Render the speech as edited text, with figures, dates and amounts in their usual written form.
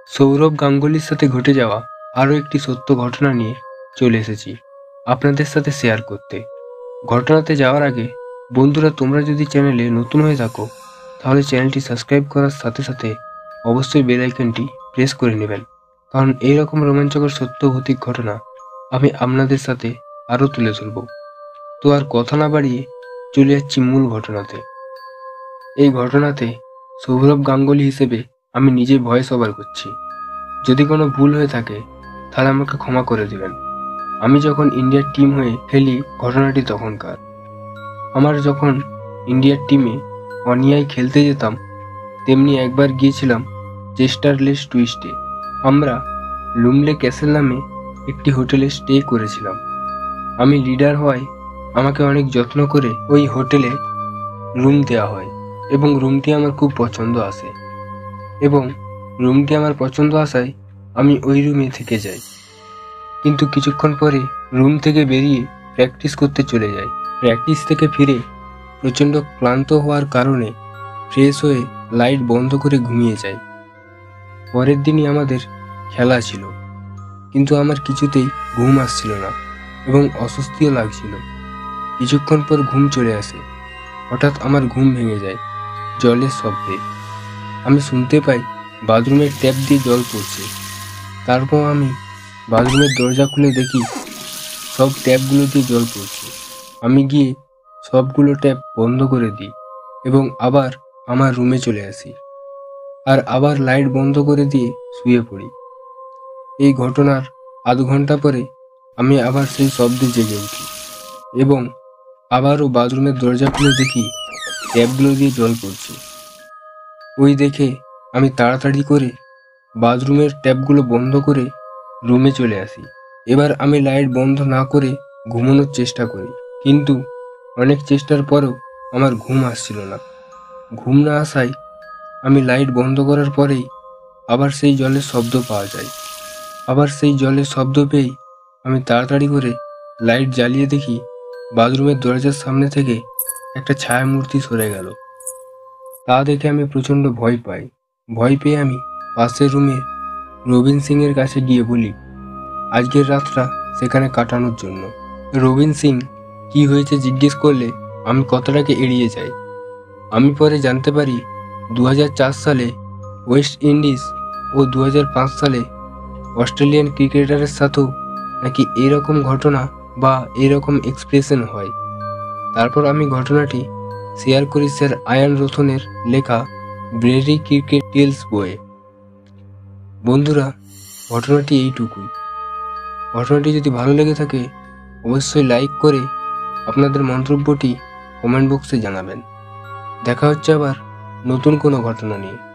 সৌরভ গাঙ্গুলির সাথে ঘটে যাওয়া আরও একটি সত্য ঘটনা নিয়ে চলে এসেছি আপনাদের সাথে শেয়ার করতে। ঘটনাতে যাওয়ার আগে বন্ধুরা, তোমরা যদি চ্যানেলে নতুন হয়ে থাকো তাহলে চ্যানেলটি সাবস্ক্রাইব করার সাথে সাথে অবশ্যই বেল আইকনটি প্রেস করে নেবেন, কারণ এইরকম রোমাঞ্চকর সত্য ভৌতিক ঘটনা আমি আপনাদের সাথে আরও তুলে ধরব। তো আর কথা না বাড়িয়ে চলে যাচ্ছি মূল ঘটনাতে। এই ঘটনাতে সৌরভ গাঙ্গুলি হিসেবে আমি নিজে ভয়েস ওভার করছি। যদি কোনো ভুল হয়ে থাকে তাহলে আমাকে ক্ষমা করে দেবেন। আমি যখন ইন্ডিয়ার টিম হয়ে খেলি, ঘটনাটি তখনকার। আমার যখন ইন্ডিয়ার টিমে অনিয়ায় খেলতে যেতাম, তেমনি একবার গিয়েছিলাম চেস্টারলেস টুইস্টে। আমরা লুমলে ক্যাসেল নামে একটি হোটেলে স্টে করেছিলাম। আমি লিডার হওয়ায় আমাকে অনেক যত্ন করে ওই হোটেলে রুম দেওয়া হয় এবং রুমটি আমার খুব পছন্দ আসে আসায় আমি ওই রুমে থেকে যাই। কিন্তু কিছুক্ষণ পরে রুম থেকে বেরিয়ে প্র্যাকটিস করতে চলে যাই। প্র্যাকটিস থেকে ফিরে প্রচণ্ড ক্লান্ত হওয়ার কারণে ফ্রেশ হয়ে লাইট বন্ধ করে ঘুমিয়ে যাই। পরের দিনই আমাদের খেলা ছিল, কিন্তু আমার কিছুতেই ঘুম আসছিল না এবং অস্বস্তিও লাগছিল। কিছুক্ষণ পর ঘুম চলে আসে। হঠাৎ আমার ঘুম ভেঙে যায় জলের শব্দে। আমি শুনতে পাই বাথরুমের ট্যাপ দিয়ে জল পড়ছে। তারপর আমি বাথরুমের দরজা খুলে দেখি সব ট্যাপগুলো দিয়ে জল পড়ছে। আমি গিয়ে সবগুলো ট্যাপ বন্ধ করে দিই এবং আবার আমার রুমে চলে আসি আর আবার লাইট বন্ধ করে দিয়ে শুয়ে পড়ি। এই ঘটনার আধ ঘন্টা পরে আমি আবার সেই শব্দে জেগে উঠি এবং আবারও বাথরুমের দরজা খুলে দেখি ট্যাপগুলো দিয়ে জল পড়ছে। ওই দেখে আমি তাড়াতাড়ি করে বাথরুমের ট্যাপগুলো বন্ধ করে রুমে চলে আসি। এবার আমি লাইট বন্ধ না করে ঘুমানোর চেষ্টা করি, কিন্তু অনেক চেষ্টার পরেও আমার ঘুম আসছিল না। ঘুম না আসায় আমি লাইট বন্ধ করার পরেই আবার সেই জলের শব্দ পাওয়া যায়। আবার সেই জলের শব্দ পেয়েই আমি তাড়াতাড়ি করে লাইট জ্বালিয়ে দেখি বাথরুমের দরজার সামনে থেকে একটা ছায়ামূর্তি সরে গেল। তা দেখে আমি প্রচণ্ড ভয় পাই। ভয় পেয়ে আমি পাশের রুমে রবিন সিং এর কাছে গিয়ে বলি আজকের রাতটা সেখানে কাটানোর জন্য। রবিন সিং কি হয়েছে জিজ্ঞেস করলে আমি কথাটাকে এড়িয়ে যাই। আমি পরে জানতে পারি 2004 সালে ওয়েস্ট ইন্ডিজ ও 2005 সালে অস্ট্রেলিয়ান ক্রিকেটারের সাথেও নাকি এরকম ঘটনা বা এরকম এক্সপ্রেশন হয়। তারপর আমি ঘটনাটি শেয়ার করি স্যার আয়ান রোথনের লেখা ব্রেরি ক্রিকেট টেলস বইয়ে। বন্ধুরা, ঘটনাটি এইটুকুই। ঘটনাটি যদি ভালো লেগে থাকে অবশ্যই লাইক করে আপনাদের মন্তব্যটি কমেন্ট বক্সে জানাবেন। দেখা হচ্ছে আবার নতুন কোনো ঘটনা নিয়ে।